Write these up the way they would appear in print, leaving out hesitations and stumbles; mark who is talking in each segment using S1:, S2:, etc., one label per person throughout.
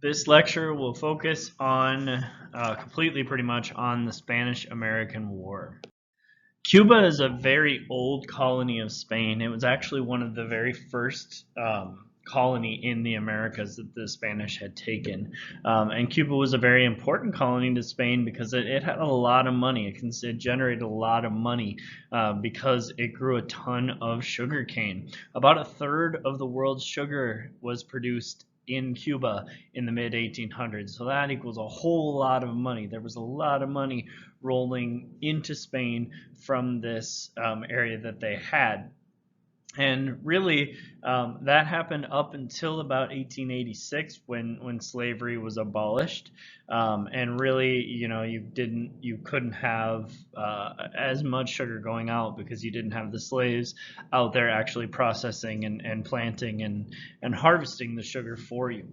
S1: This lecture will focus on completely pretty much on the Spanish-American War. Cuba is a very old colony of Spain. It was actually one of the very first colony in the Americas that the Spanish had taken. And Cuba was a very important colony to Spain because it had a lot of money. It generated a lot of money because it grew a ton of sugar cane. About a third of the world's sugar was produced in Cuba in the mid 1800s. So that equals a whole lot of money. There was a lot of money rolling into Spain from this area that they had. And really, that happened up until about 1886 when slavery was abolished. And really, you couldn't have as much sugar going out because you didn't have the slaves out there actually processing and planting and harvesting the sugar for you.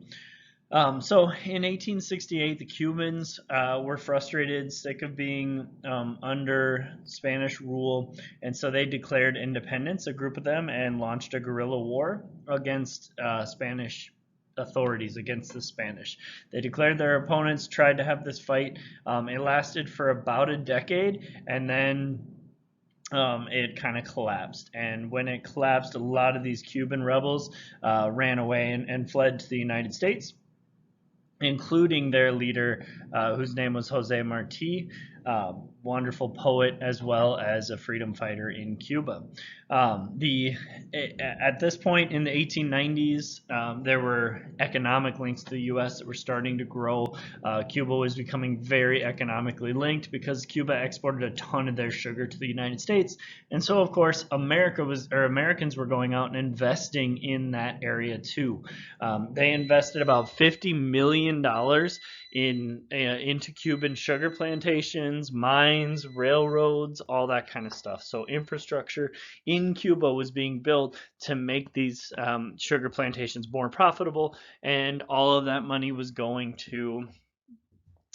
S1: So in 1868, the Cubans were frustrated, sick of being under Spanish rule, and so they declared independence, a group of them, and launched a guerrilla war against Spanish authorities, against the Spanish. They declared their opponents, tried to have this fight. It lasted for about a decade, and then it kind of collapsed. And when it collapsed, a lot of these Cuban rebels ran away and fled to the United States, including their leader, whose name was Jose Marti, wonderful poet as well as a freedom fighter in Cuba. At this point in the 1890s, there were economic links to the U.S. that were starting to grow. Cuba was becoming very economically linked because Cuba exported a ton of their sugar to the United States, and so of course Americans were going out and investing in that area too. They invested about $50 million into Cuban sugar plantations, mines, railroads, all that kind of stuff. So infrastructure in Cuba was being built to make these sugar plantations more profitable, and all of that money was going to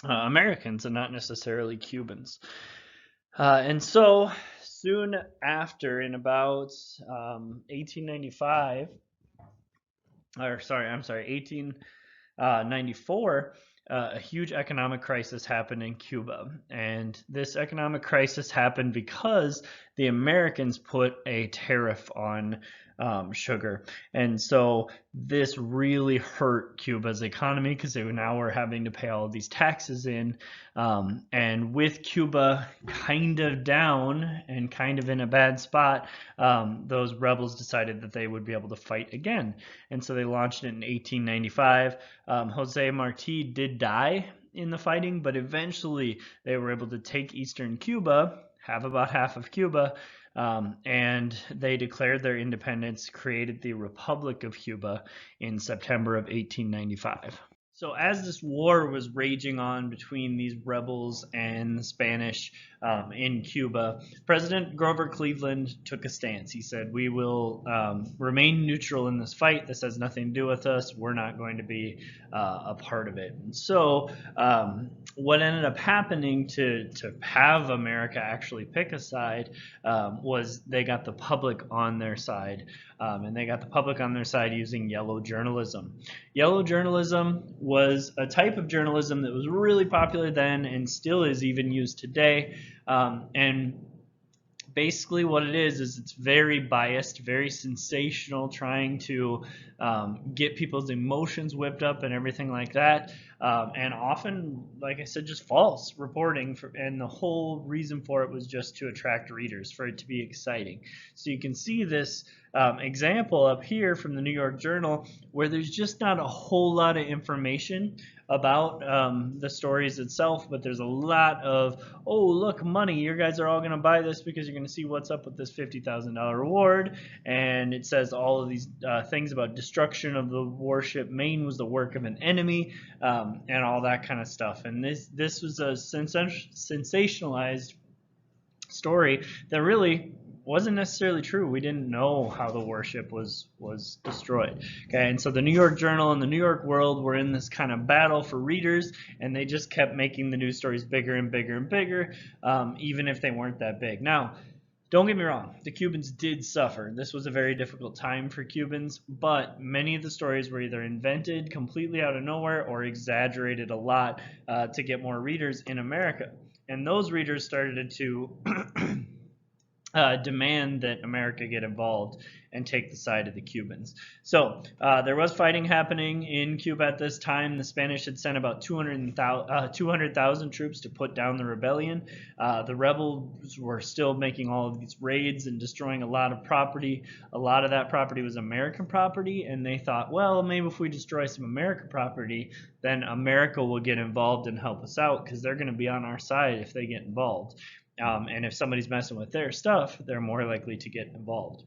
S1: Americans and not necessarily Cubans. And so soon after, in about 1895, or sorry, I'm sorry, 1894, a huge economic crisis happened in Cuba. And this economic crisis happened because the Americans put a tariff on sugar. And so this really hurt Cuba's economy because they now were having to pay all of these taxes in. And with Cuba kind of down and kind of in a bad spot, those rebels decided that they would be able to fight again. And so they launched it in 1895. Jose Marti did die in the fighting, but eventually they were able to take eastern Cuba, have about half of Cuba, and they declared their independence, created the Republic of Cuba in September of 1895. So as this war was raging on between these rebels and the Spanish in Cuba, President Grover Cleveland took a stance. He said, we will remain neutral in this fight. This has nothing to do with us. We're not going to be a part of it. And so what ended up happening to have America actually pick a side was they got the public on their side. And they got the public on their side using yellow journalism. Yellow journalism was a type of journalism that was really popular then and still is even used today. And basically what it is it's very biased, very sensational, trying to get people's emotions whipped up and everything like that. And often, like I said, just false reporting. And the whole reason for it was just to attract readers, for it to be exciting. So you can see this example up here from the New York Journal where there's just not a whole lot of information about the stories itself, but there's a lot of, oh, look, money. You guys are all going to buy this because you're going to see what's up with this $50,000 reward. And it says all of these things about destruction of the warship Maine was the work of an enemy, and all that kind of stuff. And this was a sensationalized story that really wasn't necessarily true. We didn't know how the warship was destroyed. Okay, and so the New York Journal and the New York World were in this kind of battle for readers, and they just kept making the news stories bigger and bigger and bigger, even if they weren't that big. Now, Don't get me wrong, the Cubans did suffer. This was a very difficult time for Cubans, but many of the stories were either invented completely out of nowhere or exaggerated a lot to get more readers in America. And those readers started to demand that America get involved and take the side of the Cubans. So there was fighting happening in Cuba at this time. The Spanish had sent about 200,000 troops to put down the rebellion. The rebels were still making all of these raids and destroying a lot of property. A lot of that property was American property, and they thought, well, maybe if we destroy some American property, then America will get involved and help us out because they're going to be on our side if they get involved. And if somebody's messing with their stuff, they're more likely to get involved.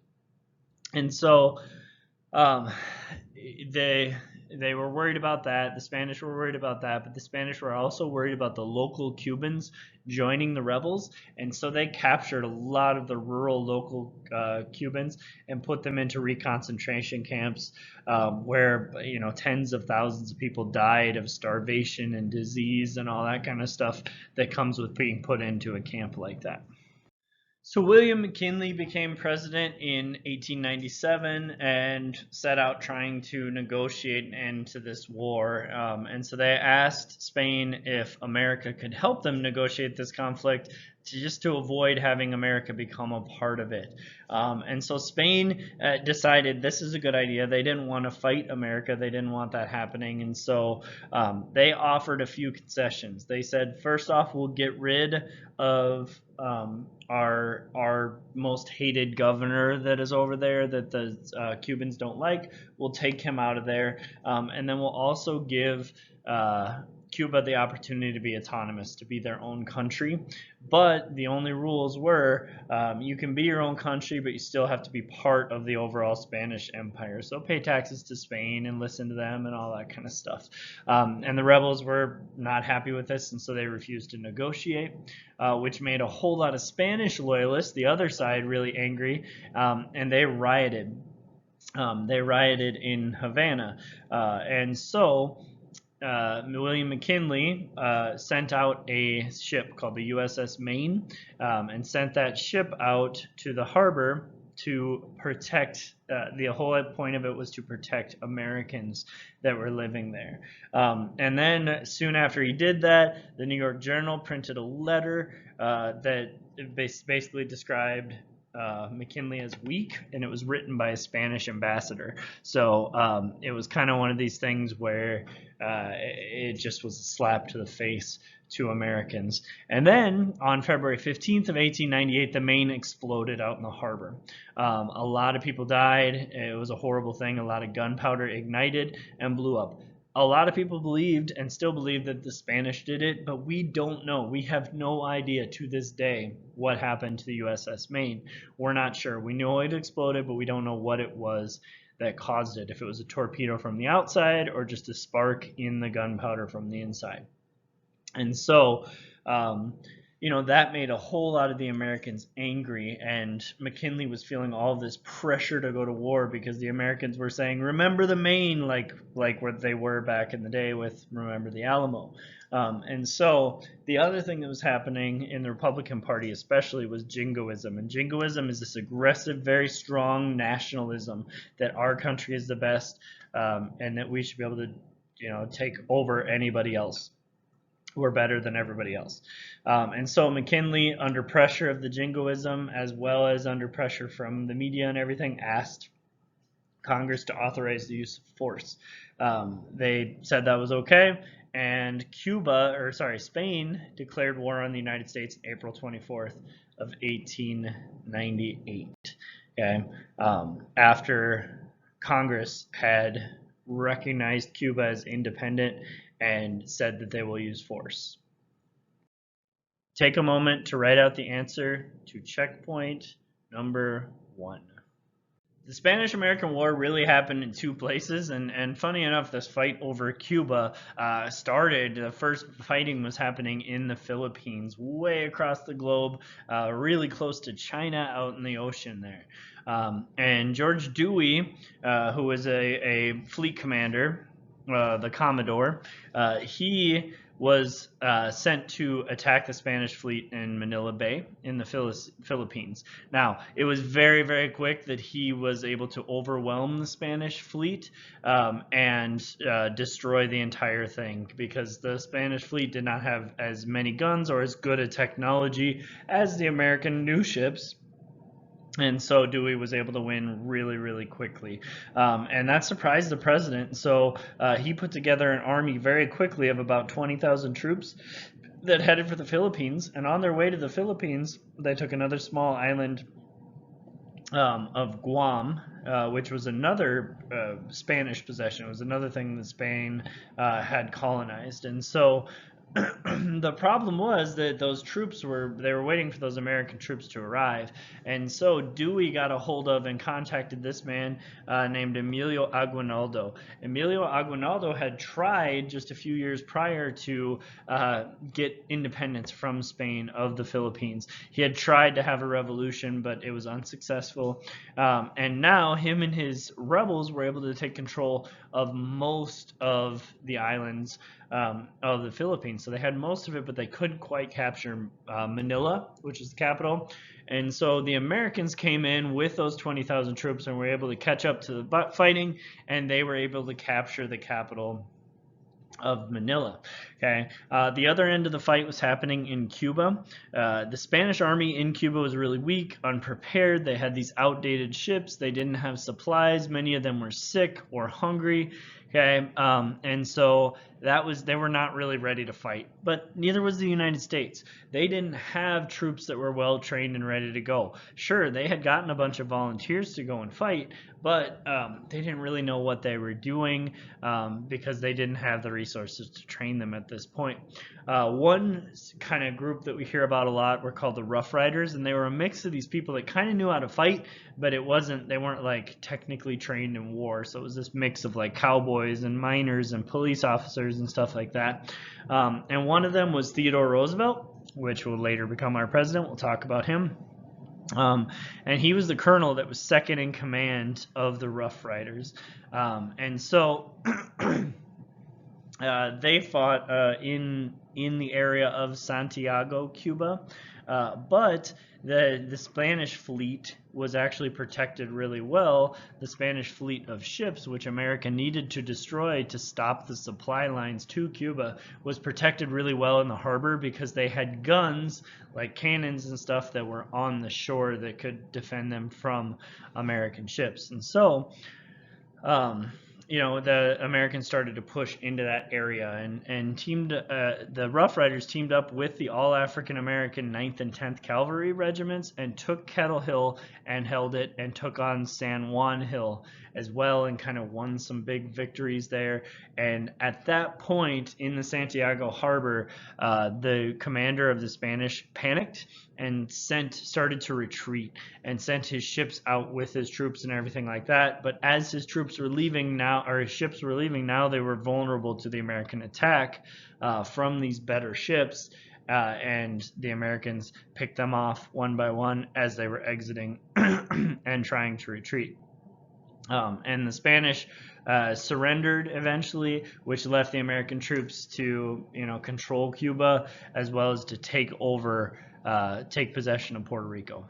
S1: And so they were worried about that. The Spanish were worried about that, but the Spanish were also worried about the local Cubans joining the rebels, and so they captured a lot of the rural local Cubans and put them into reconcentration camps where tens of thousands of people died of starvation and disease and all that kind of stuff that comes with being put into a camp like that. So William McKinley became president in 1897 and set out trying to negotiate an end to this war. And so they asked Spain if America could help them negotiate this conflict just to avoid having America become a part of it. And so Spain decided this is a good idea. They didn't want to fight America. They didn't want that happening. And so they offered a few concessions. They said, first off, we'll get rid of our most hated governor that is over there that the Cubans don't like. We'll take him out of there. And then we'll also give Cuba the opportunity to be autonomous, to be their own country. But the only rules were you can be your own country, but you still have to be part of the overall Spanish Empire. So pay taxes to Spain and listen to them and all that kind of stuff. And the rebels were not happy with this, and so they refused to negotiate, which made a whole lot of Spanish loyalists, the other side, really angry, and they rioted. They rioted in Havana. And so William McKinley sent out a ship called the USS Maine and sent that ship out to the harbor to protect, the whole point of it was to protect Americans that were living there. And then soon after he did that, the New York Journal printed a letter that basically described McKinley as weak, and it was written by a Spanish ambassador. So it was kind of one of these things where it just was a slap to the face to Americans. And then on February 15th of 1898, the Maine exploded out in the harbor. A lot of people died. It was a horrible thing. A lot of gunpowder ignited and blew up. A lot of people believed and still believe that the Spanish did it, but we don't know. We have no idea to this day what happened to the USS Maine. We're not sure. We know it exploded, but we don't know what it was that caused it, if it was a torpedo from the outside or just a spark in the gunpowder from the inside. And so, that made a whole lot of the Americans angry, and McKinley was feeling all this pressure to go to war because the Americans were saying, remember the Maine, like what they were back in the day with Remember the Alamo. And so the other thing that was happening in the Republican Party especially was jingoism. And jingoism is this aggressive, very strong nationalism that our country is the best and that we should be able to take over anybody else. We're better than everybody else. And so McKinley, under pressure of the jingoism, as well as under pressure from the media and everything, asked Congress to authorize the use of force. They said that was okay, and Spain declared war on the United States April 24th of 1898. Okay, after Congress had recognized Cuba as independent and said that they will use force. Take a moment to write out the answer to checkpoint number 1. The Spanish-American War really happened in 2 places, and funny enough, this fight over Cuba the first fighting was happening in the Philippines, way across the globe, really close to China out in the ocean there. And George Dewey, who was a fleet commander, the Commodore, he was sent to attack the Spanish fleet in Manila Bay in the Philippines. Now, it was very, very quick that he was able to overwhelm the Spanish fleet and destroy the entire thing, because the Spanish fleet did not have as many guns or as good a technology as the American new ships. And so Dewey was able to win really, really quickly. And that surprised the president. So he put together an army very quickly of about 20,000 troops that headed for the Philippines. And on their way to the Philippines, they took another small island of Guam, which was another Spanish possession. It was another thing that Spain had colonized. And so the problem was that those troops were waiting for those American troops to arrive, and so Dewey got a hold of and contacted this man named Emilio Aguinaldo. Emilio Aguinaldo had tried just a few years prior to get independence from Spain of the Philippines. He had tried to have a revolution, but it was unsuccessful, and now him and his rebels were able to take control of most of the islands of the Philippines. So they had most of it, but they couldn't quite capture Manila, which is the capital. And so the Americans came in with those 20,000 troops and were able to catch up to the fighting, and they were able to capture the capital of Manila. Okay, the other end of the fight was happening in Cuba. The Spanish army in Cuba was really weak, unprepared. They had these outdated ships. They didn't have supplies. Many of them were sick or hungry. Okay, and so they were not really ready to fight. But neither was the United States. They didn't have troops that were well trained and ready to go. Sure, they had gotten a bunch of volunteers to go and fight, but they didn't really know what they were doing because they didn't have the resources to train them at this point. One kind of group that we hear about a lot were called the Rough Riders, and they were a mix of these people that kind of knew how to fight, but they weren't like technically trained in war. So it was this mix of like cowboys and miners and police officers and stuff like that. And one of them was Theodore Roosevelt, which will later become our president. We'll talk about him. And he was the colonel that was second in command of the Rough Riders. And so they fought in the area of Santiago, Cuba, but the Spanish fleet was actually protected really well. The Spanish fleet of ships, which America needed to destroy to stop the supply lines to Cuba, was protected really well in the harbor because they had guns like cannons and stuff that were on the shore that could defend them from American ships. And so the Americans started to push into that area, and the Rough Riders teamed up with the all African American 9th and 10th Cavalry regiments and took Kettle Hill and held it, and took on San Juan Hill as well, and kind of won some big victories there. And at that point in the Santiago harbor, the commander of the Spanish panicked and started to retreat and sent his ships out with his troops and everything like that. But as his ships were leaving, now they were vulnerable to the American attack from these better ships. And the Americans picked them off one by one as they were exiting and trying to retreat. And the Spanish surrendered eventually, which left the American troops to control Cuba, as well as to take possession of Puerto Rico.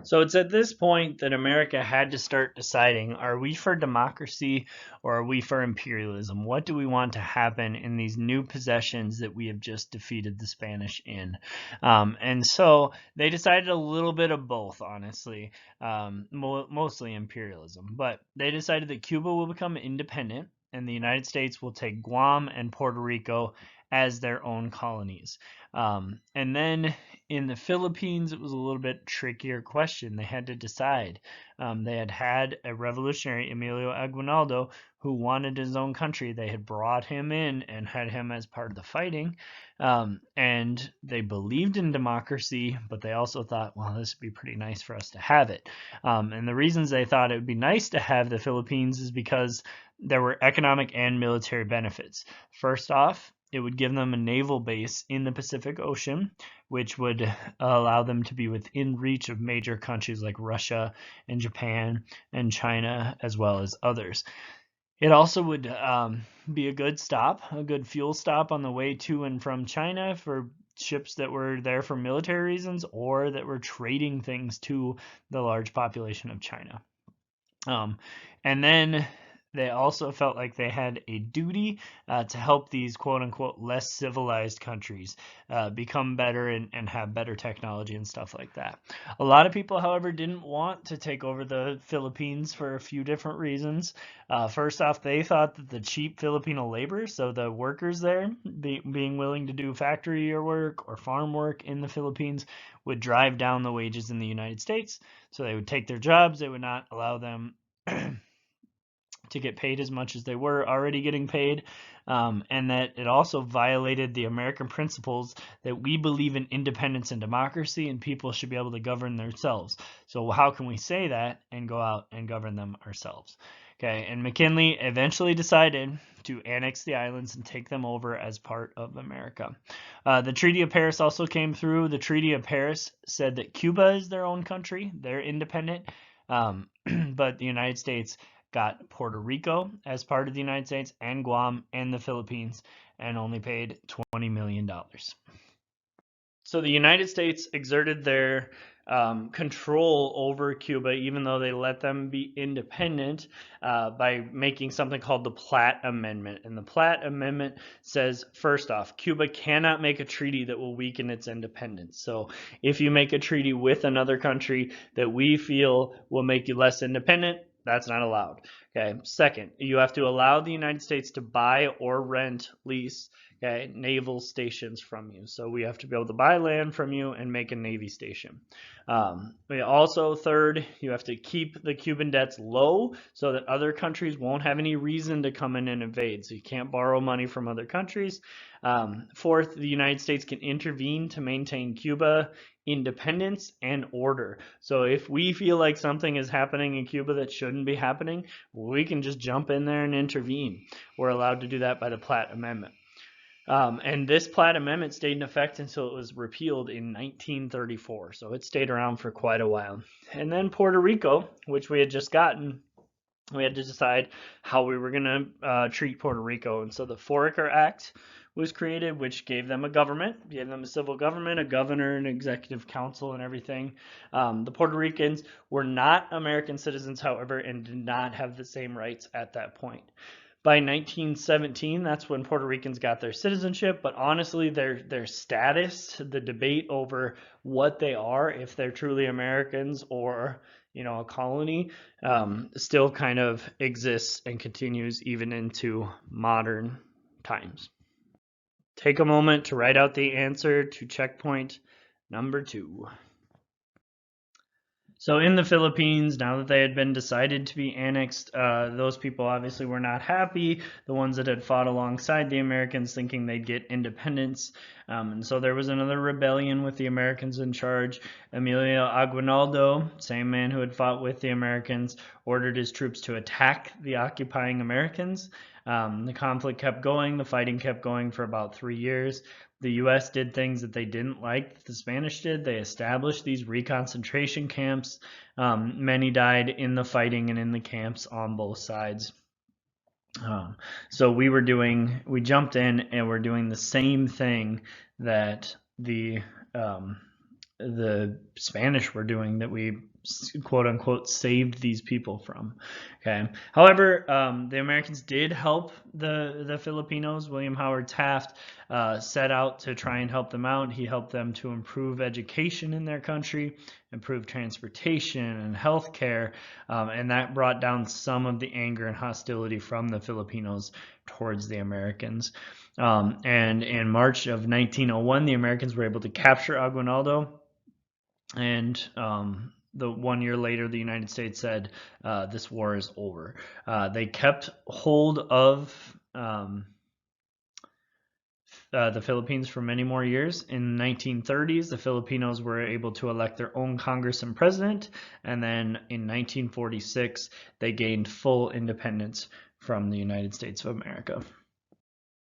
S1: So it's at this point that America had to start deciding, are we for democracy or are we for imperialism? What do we want to happen in these new possessions that we have just defeated the Spanish in? And so they decided a little bit of both, honestly, mostly imperialism. But they decided that Cuba will become independent and the United States will take Guam and Puerto Rico as their own colonies. And then in the Philippines, it was a little bit trickier question. They had to decide. They had a revolutionary, Emilio Aguinaldo, who wanted his own country. They had brought him in and had him as part of the fighting. And they believed in democracy, but they also thought, well, this would be pretty nice for us to have it. And the reasons they thought it would be nice to have the Philippines is because there were economic and military benefits. First off, it would give them a naval base in the Pacific Ocean, which would allow them to be within reach of major countries like Russia and Japan and China, as well as others. It also would be a good stop, a good fuel stop on the way to and from China for ships that were there for military reasons or that were trading things to the large population of China. And then they also felt like they had a duty to help these quote unquote less civilized countries become better and have better technology and stuff like that. A lot of people, however, didn't want to take over the Philippines for a few different reasons. First off, they thought that the cheap Filipino labor, so the workers there being willing to do factory work or farm work in the Philippines, would drive down the wages in the United States. So they would take their jobs, they would not allow them to get paid as much as they were already getting paid, and that it also violated the American principles that we believe in independence and democracy, and people should be able to govern themselves. So how can we say that and go out and govern them ourselves? Okay, and McKinley eventually decided to annex the islands and take them over as part of America. The Treaty of Paris also came through. The Treaty of Paris said that Cuba is their own country, they're independent, but the United States got Puerto Rico as part of the United States and Guam and the Philippines and only paid $20 million. So the United States exerted their control over Cuba, even though they let them be independent, by making something called the Platt Amendment. And the Platt Amendment says, first off, Cuba cannot make a treaty that will weaken its independence. So if you make a treaty with another country that we feel will make you less independent, that's not allowed. Okay. Second, you have to allow the United States to buy or rent, lease, okay, naval stations from you. So we have to be able to buy land from you and make a Navy station. We also, third, you have to keep the Cuban debts low so that other countries won't have any reason to come in and invade. So you can't borrow money from other countries. Fourth, the United States can intervene to maintain Cuba independence and order. So if we feel like something is happening in Cuba that shouldn't be happening, we can just jump in there and intervene. We're allowed to do that by the Platt Amendment. And this Platt Amendment stayed in effect until it was repealed in 1934. So it stayed around for quite a while. And then Puerto Rico, which we had just gotten, we had to decide how we were going to treat Puerto Rico. And so the Foraker Act was created, which gave them a government, gave them a civil government, a governor, an executive council, and everything. The Puerto Ricans were not American citizens, however, and did not have the same rights at that point. By 1917, that's when Puerto Ricans got their citizenship, but honestly, their status, the debate over what they are, if they're truly Americans or a colony, still kind of exists and continues even into modern times. Take a moment to write out the answer to checkpoint number 2. So in the Philippines, now that they had been decided to be annexed, those people obviously were not happy, the ones that had fought alongside the Americans thinking they'd get independence. And so there was another rebellion with the Americans in charge. Emilio Aguinaldo, same man who had fought with the Americans, ordered his troops to attack the occupying Americans. The conflict kept going, the fighting kept going for about 3 years. The U.S. did things that they didn't like that the Spanish did. They established these reconcentration camps. Many died in the fighting and in the camps on both sides. So we jumped in and we're doing the same thing that the Spanish were doing, that we quote unquote saved these people from. Okay. However, the Americans did help the Filipinos. William Howard Taft set out to try and help them out. He helped them to improve education in their country, improve transportation and health care, and that brought down some of the anger and hostility from the Filipinos towards the Americans. And in March of 1901, the Americans were able to capture Aguinaldo, and the 1 year later, the United States said this war is over. They kept hold of the Philippines for many more years. In the 1930s, the Filipinos were able to elect their own Congress and president, and then in 1946, they gained full independence from the United States of America.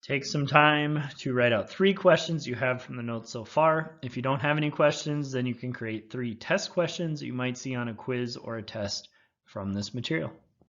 S1: Take some time to write out 3 questions you have from the notes so far. If you don't have any questions, then you can create 3 test questions that you might see on a quiz or a test from this material.